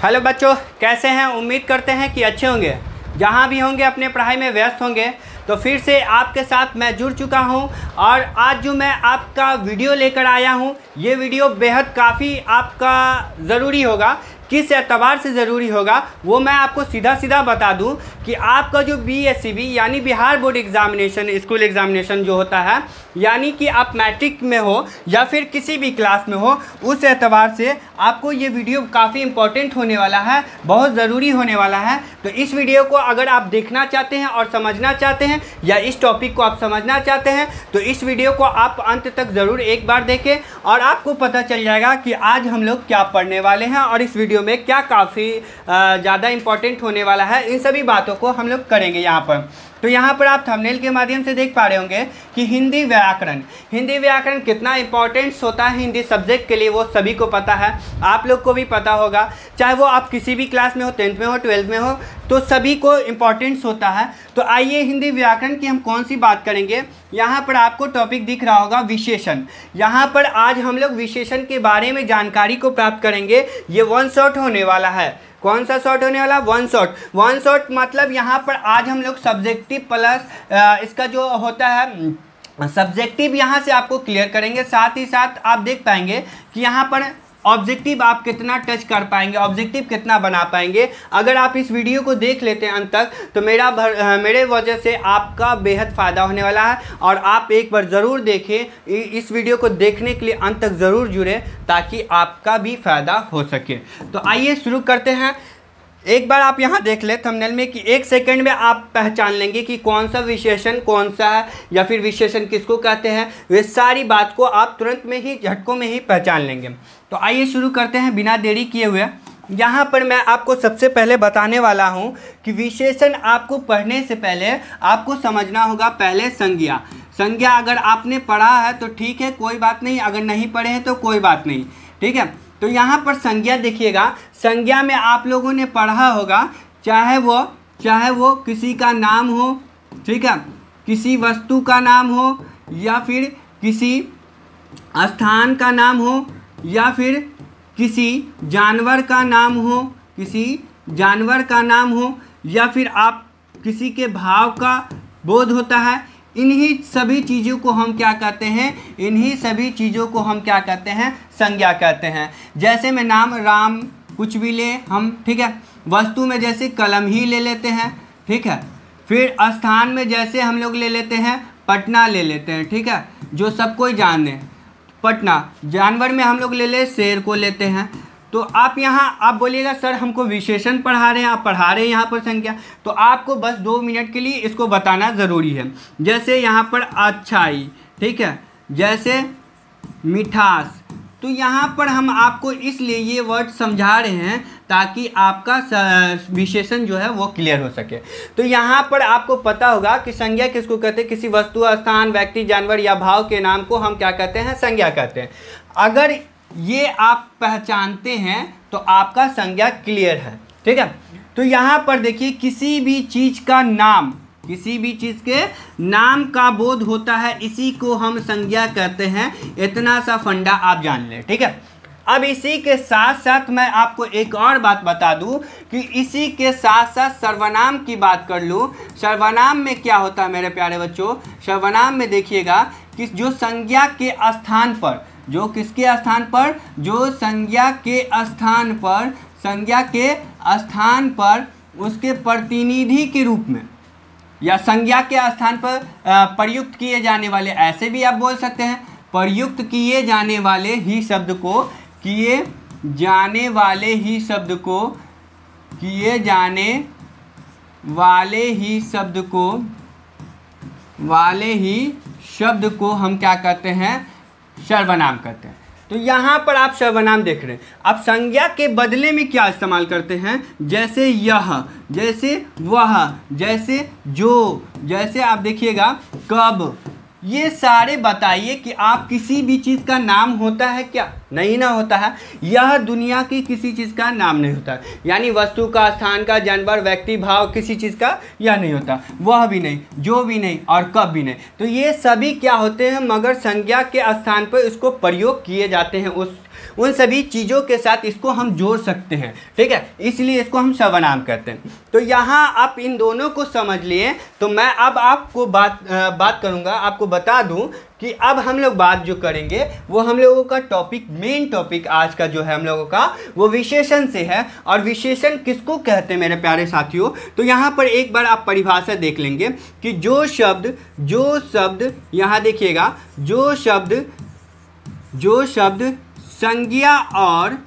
Hello बच्चों, कैसे हैं? उम्मीद करते हैं कि अच्छे होंगे। जहां भी होंगे अपने पढ़ाई में व्यस्त होंगे। तो फिर से आपके साथ मैं जुड़ चुका हूं और आज जो मैं आपका वीडियो लेकर आया हूं, ये वीडियो बेहद काफ़ी आपका ज़रूरी होगा। किस एतबार से ज़रूरी होगा वो मैं आपको सीधा सीधा बता दूं कि आपका जो BSCB यानी Bihar board examination, school examination जो होता है, यानी कि आप मैट्रिक में हो या फिर किसी भी क्लास में हो, उस एतबार से आपको ये वीडियो काफ़ी इम्पोर्टेंट होने वाला है, बहुत ज़रूरी होने वाला है। तो इस वीडियो को अगर आप देखना चाहते हैं और समझना चाहते हैं या इस टॉपिक को आप समझना चाहते हैं तो इस वीडियो को आप अंत तक ज़रूर एक बार देखें और आपको पता चल जाएगा कि आज हम लोग क्या पढ़ने वाले हैं और इस वीडियो में क्या काफ़ी ज़्यादा इम्पोर्टेंट होने वाला है। इन सभी बातों को हम लोग करेंगे यहाँ पर। तो यहाँ पर आप थंबनेल के माध्यम से देख पा रहे होंगे कि हिंदी व्याकरण कितना इंपॉर्टेंस होता है हिंदी सब्जेक्ट के लिए, वो सभी को पता है, आप लोग को भी पता होगा। चाहे वो आप किसी भी क्लास में हो, 10th में हो, 12th में हो, तो सभी को इम्पोर्टेंस होता है। तो आइए हिंदी व्याकरण की हम कौन सी बात करेंगे। यहाँ पर आपको टॉपिक दिख रहा होगा विशेषण। यहाँ पर आज हम लोग विशेषण के बारे में जानकारी को प्राप्त करेंगे। ये वन शॉट होने वाला है। कौन सा शॉट होने वाला? वन शॉट मतलब यहाँ पर आज हम लोग सब्जेक्टिव प्लस इसका जो होता है सब्जेक्टिव यहाँ से आपको क्लियर करेंगे। साथ ही साथ आप देख पाएंगे कि यहाँ पर ऑब्जेक्टिव आप कितना टच कर पाएंगे, ऑब्जेक्टिव कितना बना पाएंगे। अगर आप इस वीडियो को देख लेते हैं अंत तक तो मेरे वजह से आपका बेहद फ़ायदा होने वाला है। और आप एक बार ज़रूर देखें, इस वीडियो को देखने के लिए अंत तक ज़रूर जुड़े ताकि आपका भी फ़ायदा हो सके। तो आइए शुरू करते हैं। एक बार आप यहाँ देख ले थंबनेल में कि 1 सेकंड में आप पहचान लेंगे कि कौन सा विशेषण कौन सा है या फिर विशेषण किसको कहते हैं। वे सारी बात को आप तुरंत में ही, झटकों में ही पहचान लेंगे। तो आइए शुरू करते हैं बिना देरी किए हुए। यहाँ पर मैं आपको सबसे पहले बताने वाला हूँ कि विशेषण आपको पढ़ने से पहले आपको समझना होगा पहले संज्ञा। अगर आपने पढ़ा है तो ठीक है, कोई बात नहीं, अगर नहीं पढ़े हैं तो कोई बात नहीं, ठीक है। तो यहाँ पर संज्ञा देखिएगा, संज्ञा में आप लोगों ने पढ़ा होगा, चाहे वो किसी का नाम हो, ठीक है, किसी वस्तु का नाम हो या फिर किसी स्थान का नाम हो या फिर किसी जानवर का नाम हो, या फिर आप किसी के भाव का बोध होता है। इन्हीं सभी चीज़ों को हम क्या कहते हैं? संज्ञा कहते हैं। जैसे में नाम राम कुछ भी ले हम, ठीक है। वस्तु में जैसे कलम ही ले लेते हैं, ठीक है। फिर स्थान में जैसे हम लोग ले लेते हैं पटना ले लेते हैं, ठीक है, जो सब कोई जाने पटना। जानवर में हम लोग ले ले शेर को लेते हैं। तो आप बोलिएगा सर हमको विशेषण पढ़ा रहे हैं, आप पढ़ा रहे हैं यहाँ पर संज्ञा, तो आपको बस 2 मिनट के लिए इसको बताना ज़रूरी है। जैसे यहाँ पर अच्छाई, ठीक है, जैसे मिठास। तो यहाँ पर हम आपको इसलिए ये वर्ड समझा रहे हैं ताकि आपका विशेषण जो है वो क्लियर हो सके। तो यहाँ पर आपको पता होगा कि संज्ञा किसको कहते हैं? किसी वस्तु, स्थान, व्यक्ति, जानवर या भाव के नाम को हम क्या कहते हैं? संज्ञा कहते हैं। अगर ये आप पहचानते हैं तो आपका संज्ञा क्लियर है, ठीक है। तो यहाँ पर देखिए, किसी भी चीज़ के नाम का बोध होता है, इसी को हम संज्ञा कहते हैं। इतना सा फंडा आप जान लें, ठीक है। अब इसी के साथ साथ मैं आपको एक और बात बता दूं कि इसी के साथ साथ सर्वनाम की बात कर लूं। सर्वनाम में क्या होता है मेरे प्यारे बच्चों? सर्वनाम में देखिएगा कि जो संज्ञा के स्थान पर, जो किसके स्थान पर? जो संज्ञा के स्थान पर उसके प्रतिनिधि के रूप में या संज्ञा के स्थान पर प्रयुक्त किए जाने वाले, ऐसे भी आप बोल सकते हैं, प्रयुक्त किए जाने वाले ही शब्द को हम क्या कहते हैं? सर्वनाम कहते हैं। तो यहाँ पर आप सर्वनाम देख रहे हैं। अब संज्ञा के बदले में क्या इस्तेमाल करते हैं? जैसे यह, जैसे वह, जैसे जो, जैसे आप देखिएगा कब। ये सारे बताइए कि आप किसी भी चीज़ का नाम होता है क्या? नहीं ना होता है। यह दुनिया की किसी चीज़ का नाम नहीं होता, यानी वस्तु का, स्थान का, जानवर, व्यक्ति, भाव, किसी चीज़ का यह नहीं होता। वह भी नहीं, जो भी नहीं और कब भी नहीं। तो ये सभी क्या होते हैं? मगर संज्ञा के स्थान पर इसको प्रयोग किए जाते हैं, उन सभी चीज़ों के साथ इसको हम जोड़ सकते हैं, ठीक है, इसलिए इसको हम सर्वनाम कहते हैं। तो यहाँ आप इन दोनों को समझ लिए। तो मैं अब आपको बात करूँगा, आपको बता दूँ कि अब हम लोग बात जो करेंगे वो हम लोगों का टॉपिक, मेन टॉपिक आज का जो है हम लोगों का वो विशेषण से है। और विशेषण किसको कहते हैं मेरे प्यारे साथियों? तो यहाँ पर एक बार आप परिभाषा देख लेंगे कि जो शब्द यहाँ देखिएगा, जो शब्द संज्ञा और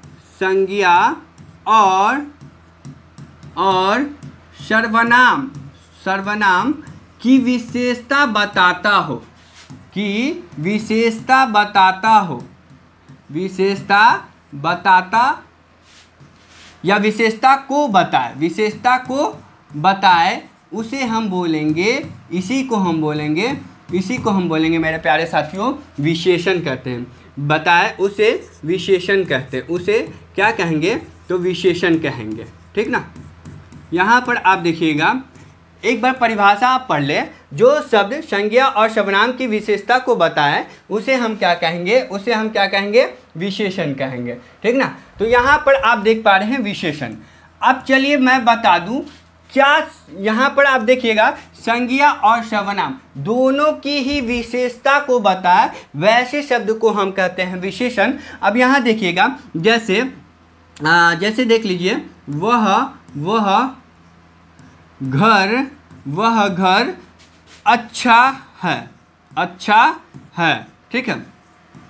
सर्वनाम की विशेषता बताता हो, या विशेषता को बताए, उसे हम बोलेंगे, इसी को हम बोलेंगे मेरे प्यारे साथियों विशेषण कहते हैं। बताए उसे विशेषण कहते हैं, उसे क्या कहेंगे? तो विशेषण कहेंगे, ठीक ना। यहाँ पर आप देखिएगा, एक बार परिभाषा आप पढ़ ले। जो शब्द संज्ञा और सर्वनाम की विशेषता को बताए उसे हम क्या कहेंगे? विशेषण कहेंगे, ठीक ना। तो यहाँ पर आप देख पा रहे हैं विशेषण। अब चलिए मैं बता दूं क्या यहाँ पर आप देखिएगा, संज्ञा और सर्वनाम दोनों की ही विशेषता को बताए वैसे शब्द को हम कहते हैं विशेषण। अब यहाँ देखिएगा, जैसे देख लीजिए, वह घर अच्छा है, ठीक है।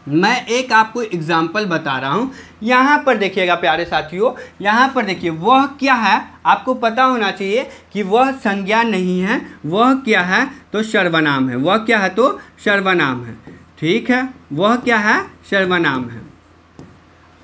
मैं एक आपको एग्जाम्पल बता रहा हूँ। यहाँ पर देखिएगा प्यारे साथियों, यहाँ पर देखिए, वह क्या है? आपको पता होना चाहिए कि वह संज्ञा नहीं है, वह क्या है? तो सर्वनाम है। वह क्या है? तो सर्वनाम है, ठीक है। वह क्या है? सर्वनाम है।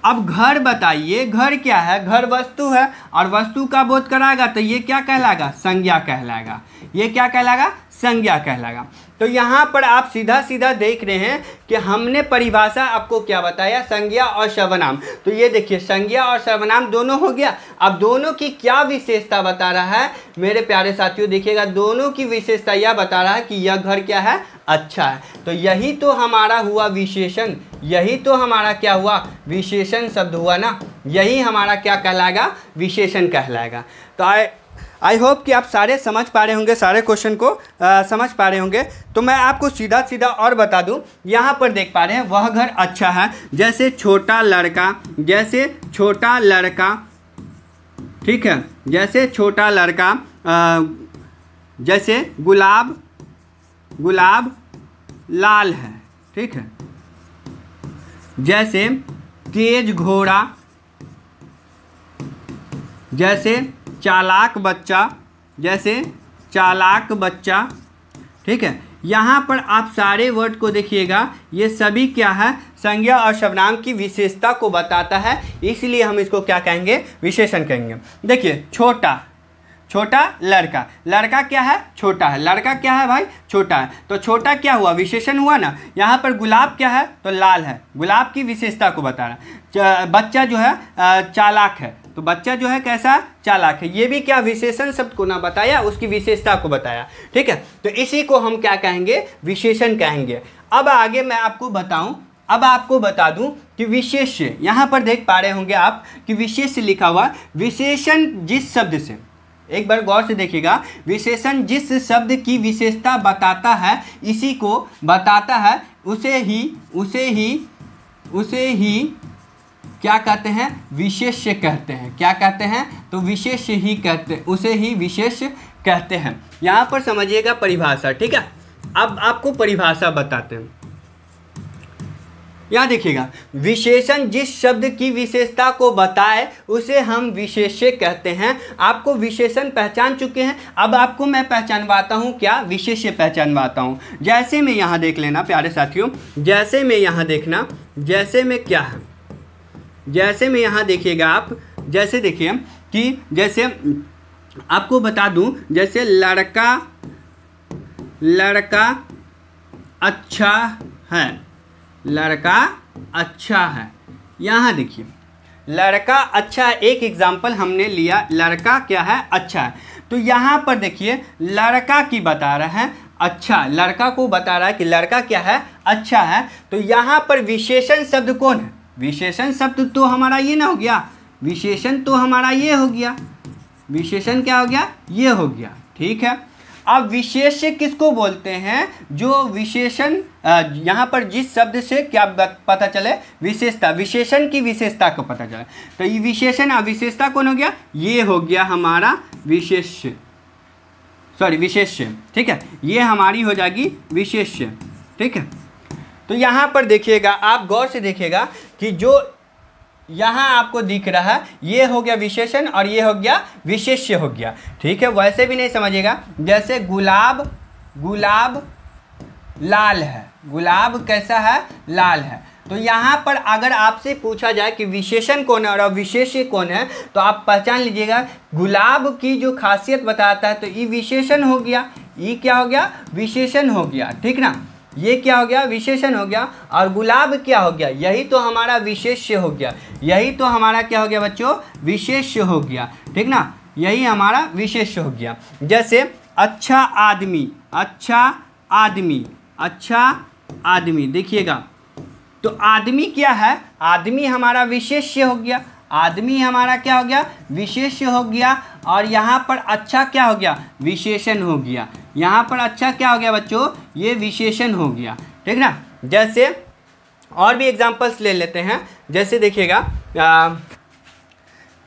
अब घर बताइए, घर क्या है? घर वस्तु है, और वस्तु का बोध कराएगा तो ये क्या कहलाएगा? संज्ञा कहलाएगा। ये क्या कहलाएगा? संज्ञा कहलाएगा। तो यहाँ पर आप सीधा देख रहे हैं कि हमने परिभाषा आपको क्या बताया? संज्ञा और सर्वनाम। तो ये देखिए, संज्ञा और सर्वनाम दोनों हो गया। अब दोनों की क्या विशेषता बता रहा है मेरे प्यारे साथियों? देखिएगा, दोनों की विशेषता यह बता रहा है कि यह घर क्या है? अच्छा है। तो यही तो हमारा हुआ विशेषण, यही तो हमारा क्या हुआ? विशेषण शब्द हुआ ना। यही हमारा क्या कहलाएगा? विशेषण कहलाएगा। तो आई होप कि आप सारे समझ पा रहे होंगे, सारे क्वेश्चन को समझ पा रहे होंगे। तो मैं आपको सीधा और बता दूं, यहाँ पर देख पा रहे हैं, वह घर अच्छा है। जैसे छोटा लड़का, ठीक है, जैसे छोटा लड़का, जैसे गुलाब लाल है, ठीक है। जैसे तेज घोड़ा, जैसे चालाक बच्चा, ठीक है। यहाँ पर आप सारे वर्ड को देखिएगा, ये सभी क्या है? संज्ञा और सर्वनाम की विशेषता को बताता है, इसलिए हम इसको क्या कहेंगे? विशेषण कहेंगे। देखिए, छोटा लड़का क्या है? छोटा है। लड़का क्या है भाई? छोटा है। तो छोटा क्या हुआ? विशेषण हुआ ना। यहाँ पर गुलाब क्या है? तो लाल है, गुलाब की विशेषता को बता रहा है। बच्चा जो है चालाक है, तो बच्चा जो है कैसा? चालाक है। ये भी क्या? विशेषण शब्द को ना बताया, उसकी विशेषता को बताया, ठीक है। तो इसी को हम क्या कहेंगे? विशेषण कहेंगे। अब आगे मैं आपको बताऊं, अब आपको बता दूं कि विशेष्य, यहाँ पर देख पा रहे होंगे आप कि विशेष्य लिखा हुआ। विशेषण जिस शब्द से, एक बार गौर से देखिएगा, विशेषण जिस शब्द की विशेषता बताता है, इसी को बताता है, उसे ही क्या कहते हैं? विशेष्य कहते हैं। क्या कहते हैं? तो विशेष्य ही कहते हैं, उसे ही विशेष्य कहते हैं। यहाँ पर समझिएगा परिभाषा, ठीक है। अब आपको परिभाषा बताते हैं। यहाँ देखिएगा, विशेषण जिस शब्द की विशेषता को बताए उसे हम विशेष्य कहते हैं। आपको विशेषण पहचान चुके हैं, अब आपको मैं पहचानवाता हूँ क्या? विशेष्य पहचानवाता हूँ। जैसे में यहाँ देख लेना प्यारे साथियों, जैसे में यहाँ देखना, जैसे में क्या है? जैसे में यहाँ देखिएगा आप, जैसे देखिए कि जैसे आपको बता दूं, जैसे लड़का अच्छा है, लड़का अच्छा है। यहाँ देखिए, लड़का अच्छा है, एक एग्जाम्पल हमने लिया, लड़का क्या है? अच्छा है। तो यहाँ पर देखिए, लड़का की बता रहा है अच्छा, लड़का को बता रहा है कि लड़का क्या है? अच्छा है। तो यहाँ पर विशेषण शब्द कौन है? विशेषण शब्द तो हमारा ये ना हो गया, विशेषण तो हमारा ये हो गया, विशेषण क्या हो गया, ये हो गया। ठीक है, अब विशेष्य किसको बोलते हैं, जो विशेषण यहाँ पर जिस शब्द से क्या पता चले, विशेषता, विशेषण की विशेषता को पता चले। तो ये विशेषण और विशेषता कौन हो गया, ये हो गया हमारा विशेष्य, सॉरी विशेष्य। ठीक है, ये हमारी हो जाएगी विशेष्य। ठीक है, तो यहाँ पर देखिएगा, आप गौर से देखिएगा कि जो यहाँ आपको दिख रहा है ये हो गया विशेषण और ये हो गया विशेष्य हो गया। ठीक है, वैसे भी नहीं समझिएगा, जैसे गुलाब, गुलाब लाल है, गुलाब कैसा है, लाल है। तो यहाँ पर अगर आपसे पूछा जाए कि विशेषण कौन है और विशेष्य कौन है, तो आप पहचान लीजिएगा, गुलाब की जो खासियत बताता है तो ये विशेषण हो गया, ये क्या हो गया, विशेषण हो गया। ठीक ना, ये क्या हो गया, विशेषण हो गया, और गुलाब क्या हो गया, यही तो हमारा विशेष्य हो गया, यही तो हमारा क्या हो गया बच्चों, विशेष्य हो गया। ठीक ना, यही हमारा विशेष्य हो गया। जैसे अच्छा आदमी, अच्छा आदमी, अच्छा आदमी, देखिएगा तो आदमी क्या है, आदमी हमारा विशेष्य हो गया, आदमी हमारा क्या हो गया, विशेष्य हो गया, और यहाँ पर अच्छा क्या हो गया, विशेषण हो गया। यहाँ पर अच्छा क्या हो गया बच्चों, ये विशेषण हो गया। ठीक ना, जैसे और भी एग्जांपल्स ले लेते हैं। जैसे देखिएगा,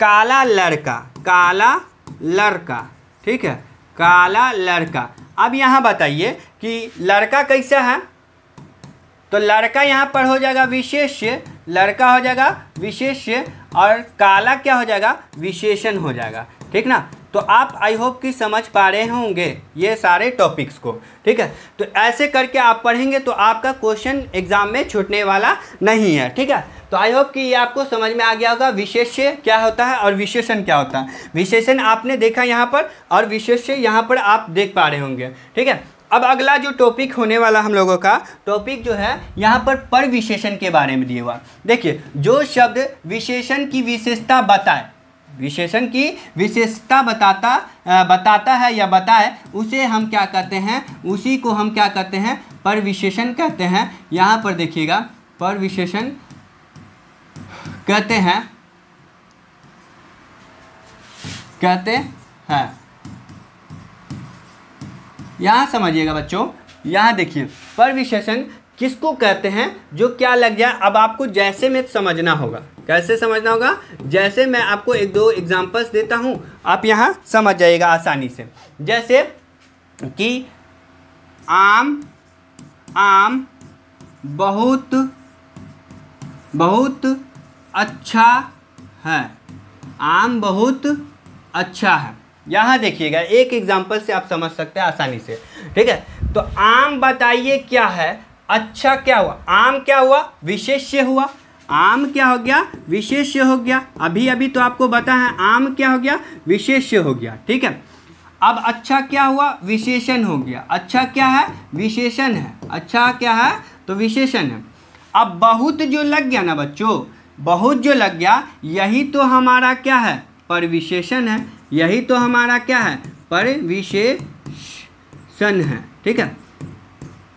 काला लड़का, काला लड़का, ठीक है, काला लड़का। अब यहाँ बताइए कि लड़का कैसा है, तो लड़का यहाँ पर हो जाएगा विशेष्य, लड़का हो जाएगा विशेष्य, और काला क्या हो जाएगा, विशेषण हो जाएगा। ठीक ना, तो आप आई होप कि समझ पा रहे होंगे ये सारे टॉपिक्स को। ठीक है, तो ऐसे करके आप पढ़ेंगे तो आपका क्वेश्चन एग्जाम में छूटने वाला नहीं है। ठीक है, तो आई होप कि ये आपको समझ में आ गया होगा विशेष्य क्या होता है और विशेषण क्या होता है। विशेषण आपने देखा यहाँ पर और विशेष्य यहाँ पर आप देख पा रहे होंगे। ठीक है, अब अगला जो टॉपिक होने वाला हम लोगों का टॉपिक जो है यहाँ पर परविशेषण के बारे में दिया हुआ। देखिए, जो शब्द विशेषण की विशेषता बताए, विशेषण की विशेषता बताता है या बताए, उसे हम क्या कहते हैं, उसी को हम क्या कहते हैं, परविशेषण कहते हैं। यहाँ पर देखिएगा, परविशेषण कहते हैं, यहाँ समझिएगा बच्चों, यहाँ देखिए परविशेषण किसको कहते हैं, जो क्या लग जाए। अब आपको जैसे में समझना होगा, कैसे समझना होगा, जैसे मैं आपको एक दो एग्जांपल्स देता हूँ, आप यहाँ समझ जाइएगा आसानी से। जैसे कि आम, आम बहुत बहुत अच्छा है, आम बहुत अच्छा है। यहाँ देखिएगा, एक एग्जांपल से आप समझ सकते हैं आसानी से। ठीक है, तो आम बताइए क्या है, अच्छा क्या हुआ, आम क्या हुआ, विशेष्य हुआ, आम क्या हो गया, विशेष्य हो गया। अभी अभी तो आपको बता है आम क्या हो गया, विशेष्य हो गया। ठीक है, अब अच्छा क्या हुआ, विशेषण हो गया। अच्छा क्या है, विशेषण है, अच्छा क्या है तो विशेषण है। अब बहुत जो लग गया ना बच्चों, बहुत जो लग गया, यही तो हमारा क्या है, परविशेषण है, यही तो हमारा क्या है, परविशेषण है। ठीक है,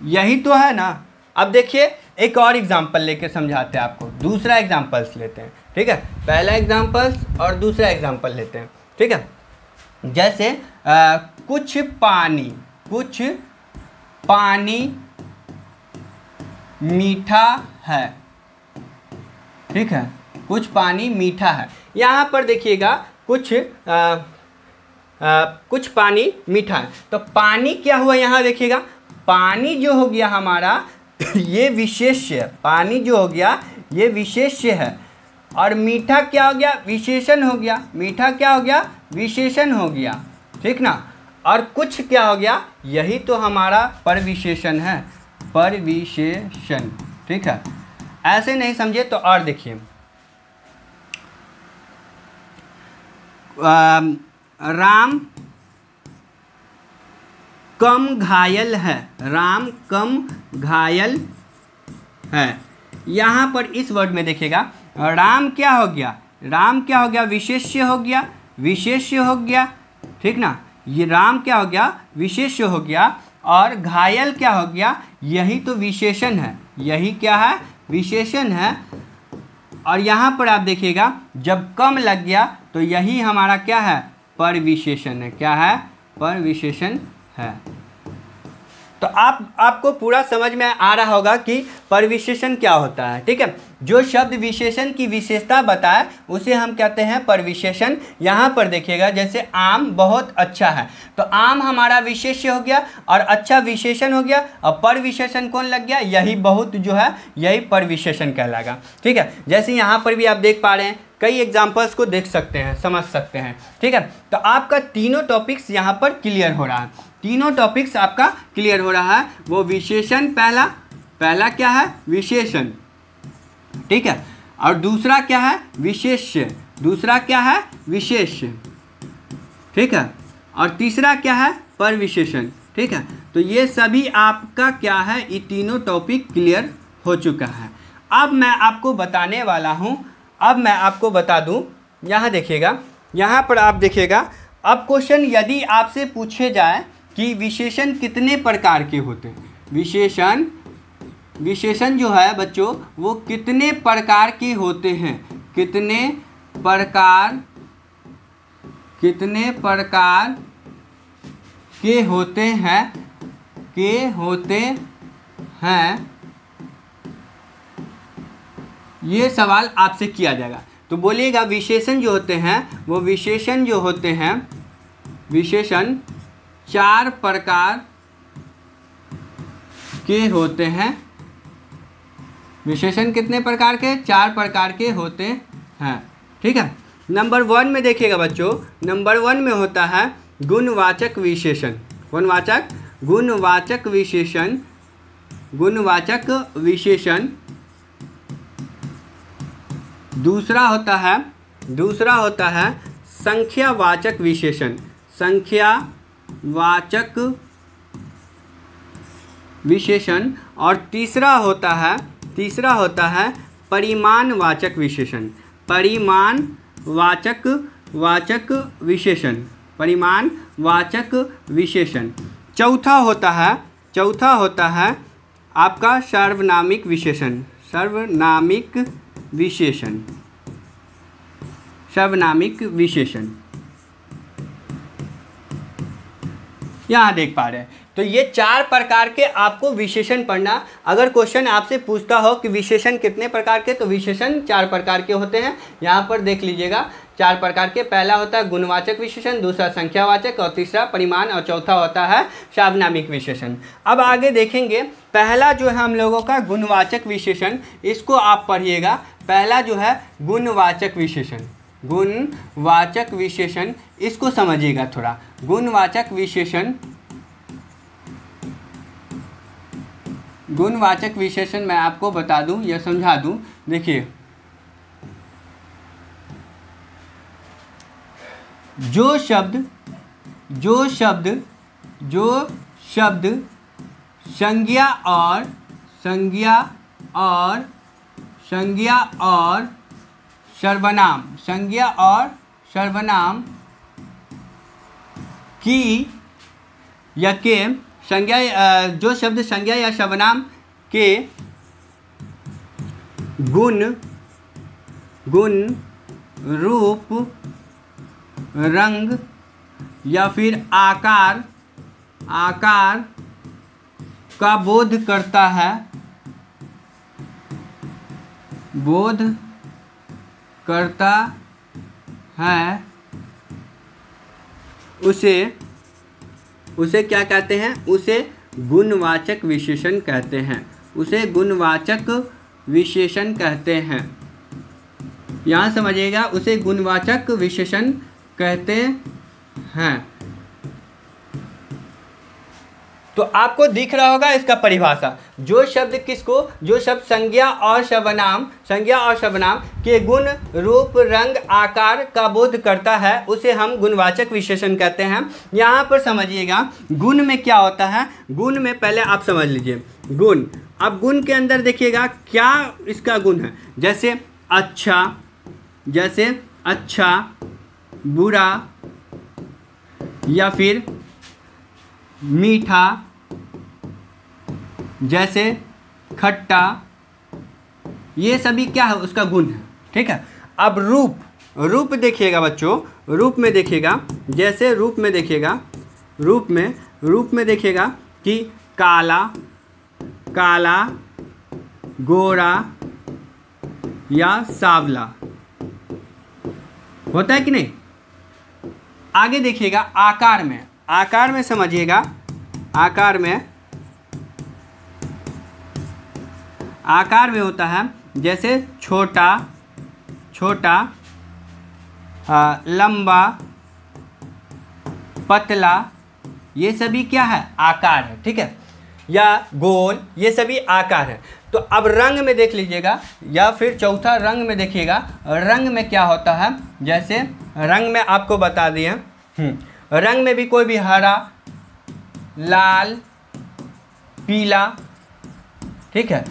यही तो है ना। अब देखिए एक और एग्जांपल लेके समझाते हैं आपको, दूसरा एग्जांपल्स लेते हैं। ठीक है, पहला एग्जांपल्स और दूसरा एग्जांपल लेते हैं। ठीक है, जैसे कुछ पानी मीठा है। ठीक है, कुछ पानी मीठा है। यहाँ पर देखिएगा कुछ पानी मीठा है, तो पानी क्या हुआ, यहाँ देखिएगा पानी जो हो गया हमारा ये विशेष्य, पानी जो हो गया ये विशेष्य है, और मीठा क्या हो गया, विशेषण हो गया, मीठा क्या हो गया, विशेषण हो गया। ठीक ना, और कुछ क्या हो गया, यही तो हमारा परविशेषण है, परविशेषण। ठीक है, ऐसे नहीं समझे तो और देखिए, राम कम घायल है, राम कम घायल है। यहाँ पर इस वर्ड में देखिएगा, राम क्या हो गया, राम क्या हो गया, विशेष्य हो गया, विशेष्य हो गया। ठीक ना, ये राम क्या हो गया, विशेष्य हो गया, और घायल क्या हो गया, यही तो विशेषण है, यही क्या है, विशेषण है। और यहाँ पर आप देखिएगा जब कम लग गया तो यही हमारा क्या है, परविशेषण है। क्या है, परविशेषण है। तो आपको पूरा समझ में आ रहा होगा कि परविशेषण क्या होता है। ठीक है, जो शब्द विशेषण की विशेषता बताए उसे हम कहते हैं परविशेषण। यहाँ पर देखिएगा जैसे आम बहुत अच्छा है, तो आम हमारा विशेष्य हो गया और अच्छा विशेषण हो गया, और परविशेषण कौन लग गया, यही बहुत जो है यही परविशेषण कहलाएगा। ठीक है, जैसे यहाँ पर भी आप देख पा रहे हैं, कई एग्जाम्पल्स को देख सकते हैं, समझ सकते हैं। ठीक है, तो आपका तीनों टॉपिक्स यहाँ पर क्लियर हो रहा है। तीनों टॉपिक्स आपका क्लियर हो रहा है। वो विशेषण, पहला क्या है, विशेषण। ठीक है, और दूसरा क्या है, विशेष्य। दूसरा क्या है, विशेष्य। ठीक है, और तीसरा क्या है, परविशेषण। ठीक है, तो ये सभी आपका क्या है, ये तीनों टॉपिक क्लियर हो चुका है। अब मैं आपको बताने वाला हूँ, अब मैं आपको बता दूँ, यहाँ देखिएगा, यहाँ पर आप देखिएगा, अब क्वेश्चन यदि आपसे पूछे जाए कि विशेषण कितने प्रकार के होते हैं, विशेषण जो है बच्चों वो कितने प्रकार के होते हैं, कितने प्रकार के होते हैं, ये सवाल आपसे किया जाएगा। तो बोलिएगा विशेषण जो होते हैं वो विशेषण जो होते हैं, विशेषण 4 प्रकार के होते हैं। विशेषण कितने प्रकार के, 4 प्रकार के होते हैं। ठीक है, नंबर 1 में देखिएगा बच्चों, नंबर 1 में होता है गुणवाचक विशेषण। गुणवाचक विशेषण, गुणवाचक विशेषण। दूसरा होता है संख्यावाचक विशेषण, संख्यावाचक विशेषण। और तीसरा होता है परिमाणवाचक विशेषण, परिमाणवाचक विशेषण, परिमाणवाचक विशेषण। चौथा होता है आपका सार्वनामिक विशेषण, सार्वनामिक विशेषण। यहाँ देख पा रहे हैं, तो ये 4 प्रकार के आपको विशेषण पढ़ना। अगर क्वेश्चन आपसे पूछता हो कि विशेषण कितने प्रकार के, तो विशेषण 4 प्रकार के होते हैं। यहाँ पर देख लीजिएगा 4 प्रकार के। पहला होता है गुणवाचक विशेषण, दूसरा संख्यावाचक, और तीसरा परिमाण, और चौथा होता है सार्वनामिक विशेषण। अब आगे देखेंगे, पहला जो है हम लोगों का गुणवाचक विशेषण, इसको आप पढ़िएगा। पहला जो है गुणवाचक विशेषण, गुणवाचक विशेषण, इसको समझिएगा थोड़ा। गुणवाचक विशेषण मैं आपको बता दूं या समझा दूं। देखिए, जो शब्द संज्ञा और सर्वनाम की या के संज्ञा, जो शब्द संज्ञा या सर्वनाम के गुण, रूप, रंग या फिर आकार का बोध करता है, उसे क्या कहते हैं, उसे गुणवाचक विशेषण कहते हैं, उसे गुणवाचक विशेषण कहते हैं। यहाँ समझिएगा, उसे गुणवाचक विशेषण कहते हैं। तो आपको दिख रहा होगा इसका परिभाषा। जो शब्द जो शब्द संज्ञा और सर्वनाम के गुण, रूप, रंग, आकार का बोध करता है, उसे हम गुणवाचक विशेषण कहते हैं। यहाँ पर समझिएगा गुण में क्या होता है। गुण में पहले आप समझ लीजिए गुण। अब गुण के अंदर देखिएगा क्या इसका गुण है, जैसे अच्छा, बुरा, या फिर मीठा, जैसे खट्टा, ये सभी क्या है, उसका गुण है। ठीक है। अब रूप देखिएगा बच्चों, रूप में देखिएगा, जैसे रूप में देखिएगा, रूप में देखिएगा कि काला, गोरा या सांवला होता है कि नहीं। आगे देखिएगा आकार में समझिएगा, आकार में होता है जैसे छोटा, लंबा, पतला, ये सभी क्या है, आकार है, ठीक है, या गोल, ये सभी आकार है। तो अब रंग में देख लीजिएगा, या फिर चौथा रंग में देखिएगा, रंग में क्या होता है, जैसे रंग में आपको बता दिए, रंग में भी कोई भी हरा, लाल, पीला, ठीक है।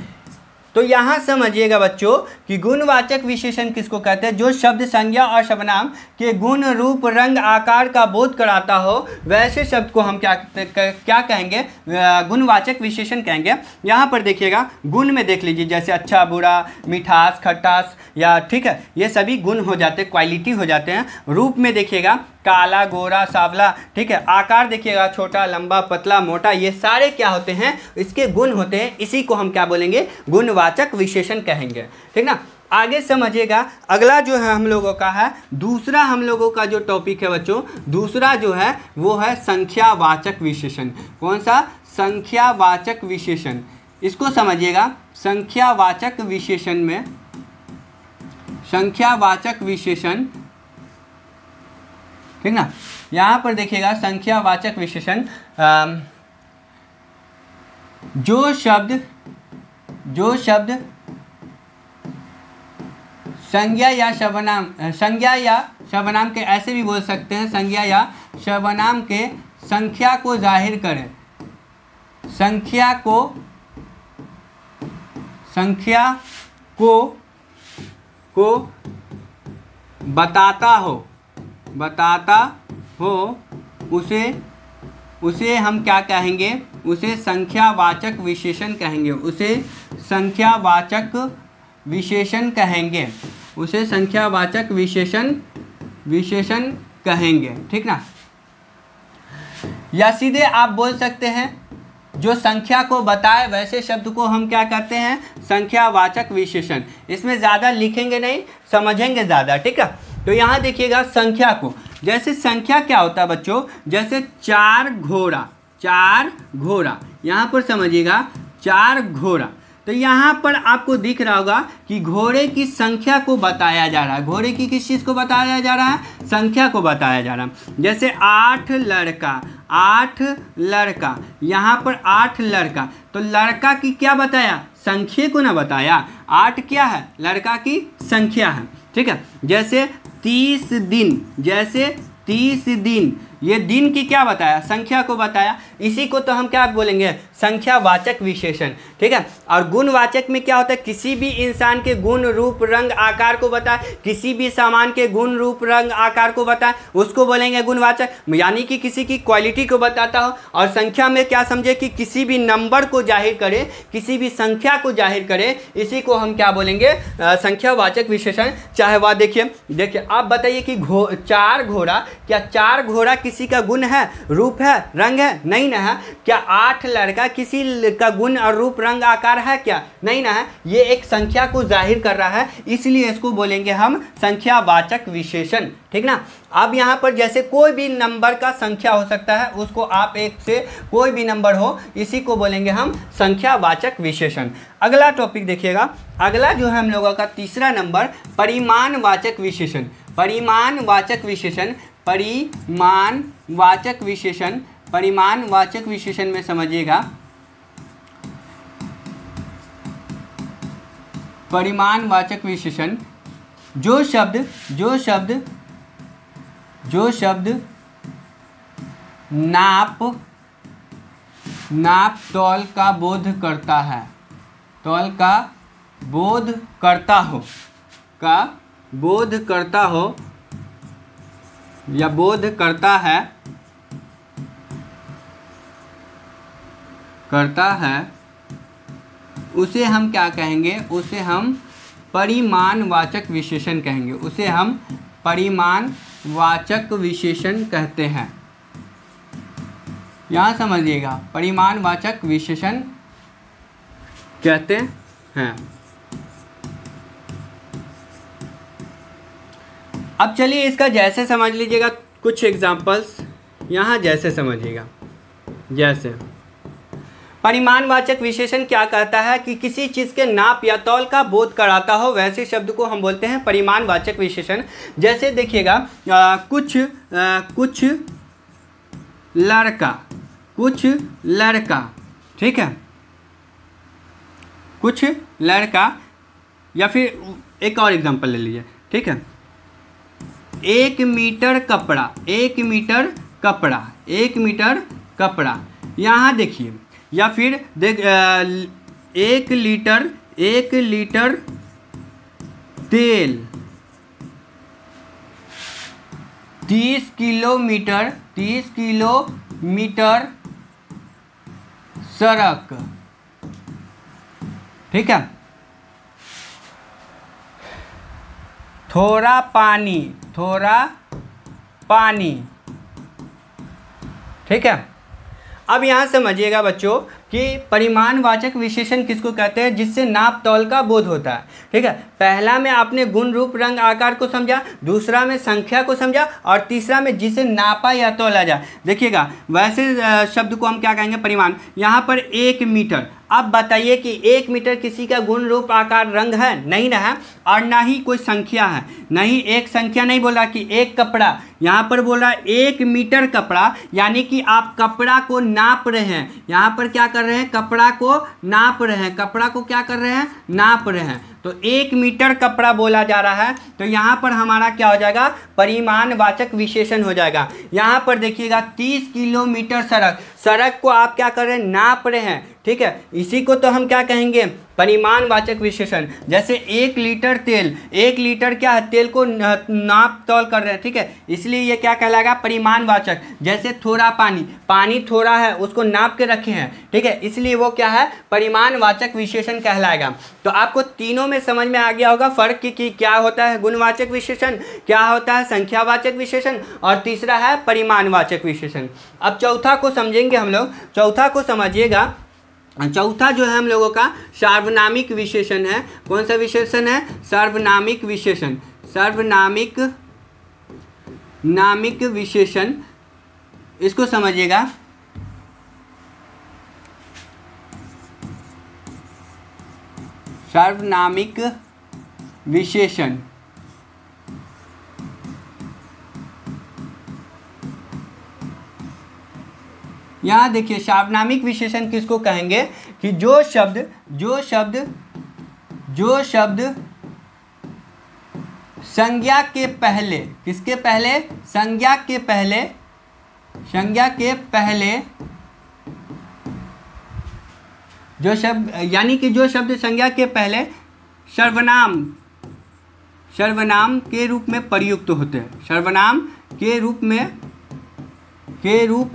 तो यहाँ समझिएगा बच्चों कि गुणवाचक विशेषण किसको कहते हैं, जो शब्द, संज्ञा और सर्वनाम के गुण, रूप, रंग, आकार का बोध कराता हो, वैसे शब्द को हम क्या कहेंगे, गुणवाचक विशेषण कहेंगे। यहाँ पर देखिएगा गुण में देख लीजिए, जैसे अच्छा, बुरा, मिठास, खटास, या ठीक है, ये सभी गुण हो जाते हैं, क्वालिटी हो जाते हैं। रूप में देखिएगा काला, गोरा, सांवला, ठीक है। आकार देखिएगा छोटा, लंबा, पतला, मोटा, ये सारे क्या होते हैं, इसके गुण होते हैं। इसी को हम क्या बोलेंगे, गुणवाचक विशेषण कहेंगे, ठीक ना। आगे समझिएगा, अगला जो है हम लोगों का है, दूसरा हम लोगों का जो टॉपिक है बच्चों, दूसरा जो है वो है संख्यावाचक विशेषण। कौन सा, संख्यावाचक विशेषण। इसको समझिएगा, संख्यावाचक विशेषण में, संख्यावाचक विशेषण, ठीक ना। यहाँ पर देखिएगा संख्यावाचक विशेषण, जो शब्द संज्ञा या सर्वनाम के, ऐसे भी बोल सकते हैं, संज्ञा या सर्वनाम के संख्या को जाहिर करे, संख्या को बताता हो, उसे हम क्या कहेंगे, उसे संख्यावाचक विशेषण कहेंगे, उसे संख्यावाचक विशेषण कहेंगे, उसे संख्यावाचक विशेषण कहेंगे, ठीक ना। या सीधे आप बोल सकते हैं, जो संख्या को बताए वैसे शब्द को हम क्या करते हैं, संख्यावाचक विशेषण। इसमें ज़्यादा लिखेंगे नहीं, समझेंगे ज़्यादा, ठीक है। तो यहाँ देखिएगा संख्या को, जैसे संख्या क्या होता है बच्चों, जैसे 4 घोड़ा, यहाँ पर समझिएगा 4 घोड़ा। तो यहाँ पर आपको दिख रहा होगा कि घोड़े की संख्या को बताया जा रहा है। घोड़े की किस चीज़ को बताया जा रहा है, संख्या को बताया जा रहा है। जैसे 8 लड़का, यहाँ पर 8 लड़का, तो लड़का की क्या बताया, संख्या को ना बताया, 8 क्या है, लड़का की संख्या है, ठीक है। जैसे 30 दिन, ये दिन की क्या बताया, संख्या को बताया। इसी को तो हम क्या बोलेंगे, संख्यावाचक विशेषण, ठीक है। और गुणवाचक में क्या होता है, किसी भी इंसान के गुण, रूप, रंग, आकार को बताए, किसी भी सामान के गुण, रूप, रंग, आकार को बताए, उसको बोलेंगे गुणवाचक, यानी कि किसी की क्वालिटी को बताता हो। और संख्या में क्या समझे कि किसी भी नंबर को जाहिर करे, किसी भी संख्या को जाहिर करे, इसी को हम क्या बोलेंगे, संख्यावाचक विशेषण। चाहे वह देखिए आप बताइए कि 4 घोड़ा, क्या 4 घोड़ा किसी का गुण है, रूप है, रंग है, नहीं ना है। क्या 8 लड़का किसी का गुण और रूप, रंग, आकार है क्या, नहीं ना है। ये एक संख्या को जाहिर कर रहा है, इसलिए इसको बोलेंगे हम संख्यावाचक विशेषण, ठीक ना। अब यहाँ पर जैसे कोई भी नंबर का संख्या हो सकता है, उसको आप एक से कोई भी नंबर हो, इसी को बोलेंगे हम संख्यावाचक विशेषण। अगला टॉपिक देखिएगा, अगला जो है हम लोगों का तीसरा नंबर, परिमाणवाचक विशेषण। परिमाणवाचक विशेषण में समझिएगा, परिमाणवाचक विशेषण, जो शब्द नाप तौल का बोध करता है, तौल का बोध करता हो या बोध करता है, उसे हम क्या कहेंगे, उसे हम परिमाणवाचक विशेषण कहेंगे, उसे हम परिमाणवाचक विशेषण कहते हैं। यहाँ समझिएगा, परिमाणवाचक विशेषण कहते हैं। अब चलिए इसका जैसे समझ लीजिएगा, कुछ एग्जांपल्स यहाँ जैसे समझिएगा। जैसे परिमाणवाचक विशेषण क्या कहता है कि किसी चीज़ के नाप या तौल का बोध कराता हो, वैसे शब्द को हम बोलते हैं परिमाणवाचक विशेषण। जैसे देखिएगा, कुछ लड़का, ठीक है, कुछ लड़का, या फिर एक और एग्जांपल ले लीजिए, ठीक है, 1 मीटर कपड़ा, यहाँ देखिए, या फिर देख 1 लीटर तेल, 30 किलोमीटर सड़क, ठीक है, थोड़ा पानी, ठीक है। अब यहाँ समझिएगा बच्चों कि परिमाणवाचक विशेषण किसको कहते हैं, जिससे नाप तौल का बोध होता है, ठीक है। पहला में आपने गुण रूप रंग आकार को समझा, दूसरा में संख्या को समझा, और तीसरा में जिसे नापा या तौला जाए। देखिएगा, वैसे शब्द को हम क्या कहेंगे, परिमाण। यहाँ पर 1 मीटर, अब बताइए कि 1 मीटर किसी का गुण रूप आकार रंग है? नहीं ना है, और ना ही कोई संख्या है, नहीं एक संख्या नहीं बोला कि एक कपड़ा, यहाँ पर बोला 1 मीटर कपड़ा, यानी कि आप कपड़ा को नाप रहे हैं। यहाँ पर क्या कर रहे हैं, कपड़ा को नाप रहे हैं, कपड़ा को क्या कर रहे हैं, नाप रहे हैं। तो 1 मीटर कपड़ा बोला जा रहा है, तो यहाँ पर हमारा क्या हो जाएगा, परिमाणवाचक विशेषण हो जाएगा। यहाँ पर देखिएगा 30 किलोमीटर सड़क को आप क्या कर रहे हैं, नाप रहे हैं, ठीक है, इसी को तो हम क्या कहेंगे, परिमाणवाचक विशेषण। जैसे 1 लीटर तेल, 1 लीटर क्या है, तेल को नाप तौल कर रहे हैं, ठीक है, इसलिए ये क्या कहलाएगा, परिमाणवाचक। जैसे थोड़ा पानी थोड़ा है, उसको नाप के रखे हैं, ठीक है, इसलिए वो क्या है, परिमाणवाचक विशेषण कहलाएगा। तो आपको तीनों में समझ में आ गया होगा फर्क कि क्या होता है गुणवाचक विशेषण, क्या होता है संख्यावाचक विशेषण, और तीसरा है परिमाणवाचक विशेषण। अब चौथा को समझेंगे हम लोग। चौथा को समझिएगा, चौथा जो है हम लोगों का सार्वनामिक विशेषण है। कौन सा विशेषण है, सार्वनामिक विशेषण। नामिक विशेषण, इसको समझिएगा। सार्वनामिक विशेषण, यहाँ देखिए सार्वनामिक विशेषण किसको कहेंगे कि जो शब्द संज्ञा के पहले, किसके पहले, संज्ञा के पहले जो शब्द, यानी कि जो शब्द संज्ञा के पहले सर्वनाम के रूप में प्रयुक्त होते हैं, सर्वनाम के रूप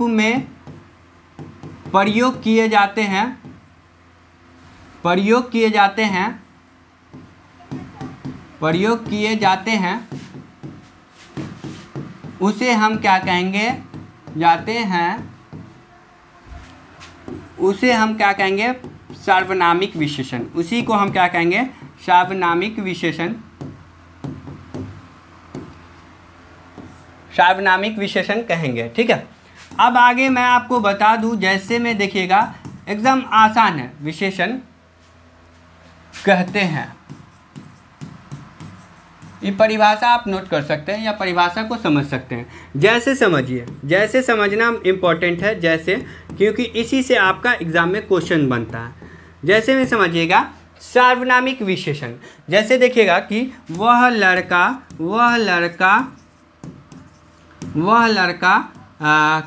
में प्रयोग किए जाते हैं, उसे हम क्या कहेंगे, उसे हम क्या कहेंगे, सार्वनामिक विशेषण। उसी को हम क्या कहेंगे, सार्वनामिक विशेषण, सार्वनामिक विशेषण कहेंगे, ठीक है। अब आगे मैं आपको बता दूं, जैसे में देखिएगा एकदम आसान है, विशेषण कहते हैं। ये परिभाषा आप नोट कर सकते हैं या परिभाषा को समझ सकते हैं। जैसे समझिए, जैसे समझना इम्पोर्टेंट है, जैसे, क्योंकि इसी से आपका एग्जाम में क्वेश्चन बनता है। जैसे में समझिएगा सार्वनामिक विशेषण। जैसे देखिएगा कि वह लड़का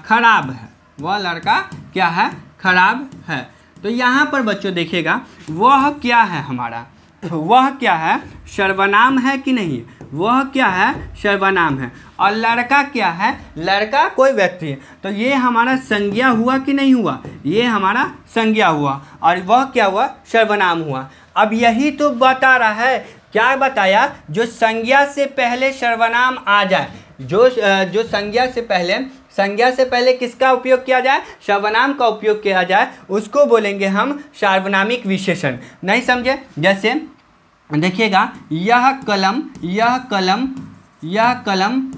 खराब है, वह लड़का क्या है, खराब है। तो यहाँ पर बच्चों देखिएगा वह क्या है हमारा, वह क्या है, सर्वनाम है कि नहीं, वह क्या है, सर्वनाम है। और लड़का क्या है, लड़का कोई व्यक्ति है, तो ये हमारा संज्ञा हुआ कि नहीं हुआ, ये हमारा संज्ञा हुआ, और वह क्या हुआ, सर्वनाम हुआ। अब यही तो बता रहा है क्या बताया, जो संज्ञा से पहले सर्वनाम आ जाए, जो संज्ञा से पहले किसका उपयोग किया जाए, सर्वनाम का उपयोग किया जाए, उसको बोलेंगे हम सार्वनामिक विशेषण। नहीं समझे? जैसे देखिएगा, यह कलम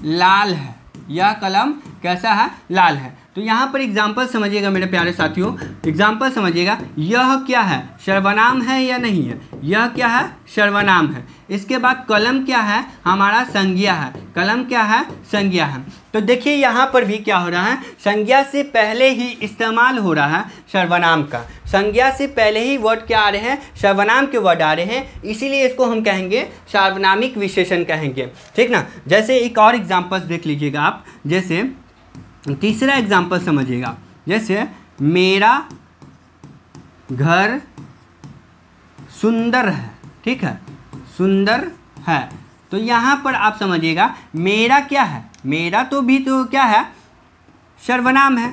लाल है, यह कलम कैसा है, लाल है। तो यहाँ पर एग्जाम्पल समझिएगा मेरे प्यारे साथियों, एग्जाम्पल समझिएगा। यह क्या है, सर्वनाम है या नहीं है, यह क्या है, सर्वनाम है। इसके बाद कलम क्या है, हमारा संज्ञा है, कलम क्या है, संज्ञा है। तो देखिए यहाँ पर भी क्या हो रहा है, संज्ञा से पहले ही इस्तेमाल हो रहा है सर्वनाम का, संज्ञा से पहले ही वर्ड क्या आ रहे हैं, सर्वनाम के वर्ड आ रहे हैं, इसीलिए इसको हम कहेंगे सार्वनामिक विशेषण कहेंगे, ठीक ना। जैसे एक और एग्जाम्पल्स देख लीजिएगा आप, जैसे तीसरा एग्जाम्पल समझिएगा, जैसे मेरा घर सुंदर है, ठीक है, सुंदर है। तो यहाँ पर आप समझिएगा, मेरा क्या है, मेरा तो भी तो क्या है, सर्वनाम है,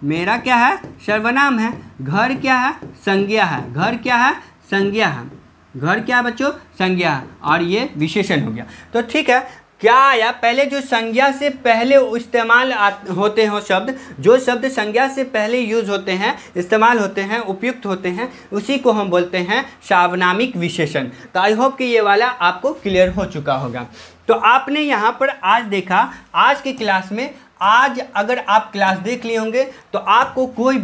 मेरा क्या है, सर्वनाम है। घर क्या है, संज्ञा है, घर क्या है, संज्ञा है, घर क्या है बच्चों, संज्ञा है, और ये विशेषण हो गया। तो ठीक है, क्या आया, पहले जो संज्ञा से पहले इस्तेमाल होते हैं शब्द, जो शब्द संज्ञा से पहले यूज़ होते हैं, इस्तेमाल होते हैं, उपयुक्त होते हैं, उसी को हम बोलते हैं सार्वनामिक विशेषण। तो आई होप कि ये वाला आपको क्लियर हो चुका होगा। तो आपने यहाँ पर आज देखा, आज की क्लास में, आज अगर आप क्लास देख लिए होंगे तो आपको कोई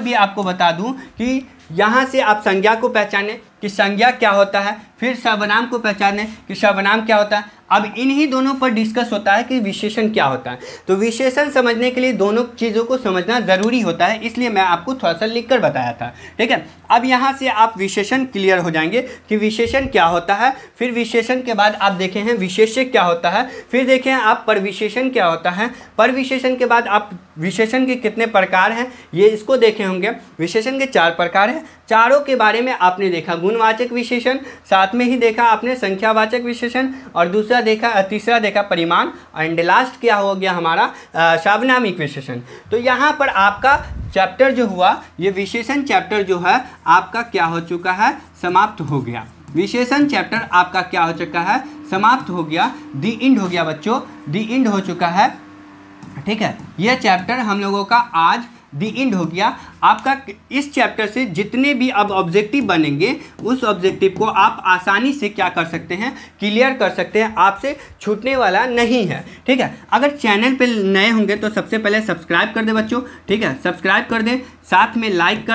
भी आपको बता दूं कि यहाँ से आप संज्ञा को पहचाने कि संज्ञा क्या होता है, फिर सर्वनाम को पहचाने कि सर्वनाम क्या होता है। अब इन्हीं दोनों पर डिस्कस होता है कि विशेषण क्या होता है। तो विशेषण समझने के लिए दोनों चीज़ों को समझना ज़रूरी होता है, इसलिए मैं आपको थोड़ा सा लिख कर बताया था, ठीक है। अब यहाँ से आप विशेषण क्लियर हो जाएंगे कि विशेषण क्या होता है, फिर विशेषण के बाद आप देखे हैं विशेष्य क्या होता है, फिर देखें आप परविशेषण क्या होता है, परविशेषण के बाद आप विशेषण के कितने प्रकार हैं ये इसको देखे होंगे। विशेषण के 4 प्रकार हैं, चारों के बारे में आपने देखा, गुणवाचक विशेषण, साथ में ही देखा आपने संख्यावाचक विशेषण, और तीसरा देखा परिमाण, एंड लास्ट क्या हो गया हमारा सार्वनामिक विशेषण। तो यहाँ पर आपका चैप्टर जो हुआ, ये विशेषण चैप्टर जो है आपका क्या हो चुका है, समाप्त हो गया। विशेषण चैप्टर आपका क्या हो चुका है, समाप्त हो गया, दी एंड हो गया बच्चों, दी एंड हो चुका है, ठीक है। यह चैप्टर हम लोगों का आज दी एंड हो गया आपका। इस चैप्टर से जितने भी अब ऑब्जेक्टिव बनेंगे, उस ऑब्जेक्टिव को आप आसानी से क्या कर सकते हैं, क्लियर कर सकते हैं, आपसे छूटने वाला नहीं है, ठीक है। अगर चैनल पे नए होंगे तो सबसे पहले सब्सक्राइब कर दें बच्चों, ठीक है, सब्सक्राइब कर दें, साथ में लाइक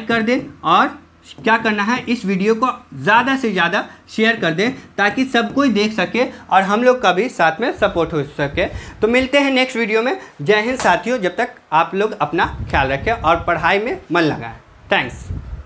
कर दें, और क्या करना है, इस वीडियो को ज़्यादा से ज़्यादा शेयर कर दें ताकि सब कोई देख सके और हम लोग का भी साथ में सपोर्ट हो सके। तो मिलते हैं नेक्स्ट वीडियो में। जय हिंद साथियों, जब तक आप लोग अपना ख्याल रखें और पढ़ाई में मन लगाएं। थैंक्स।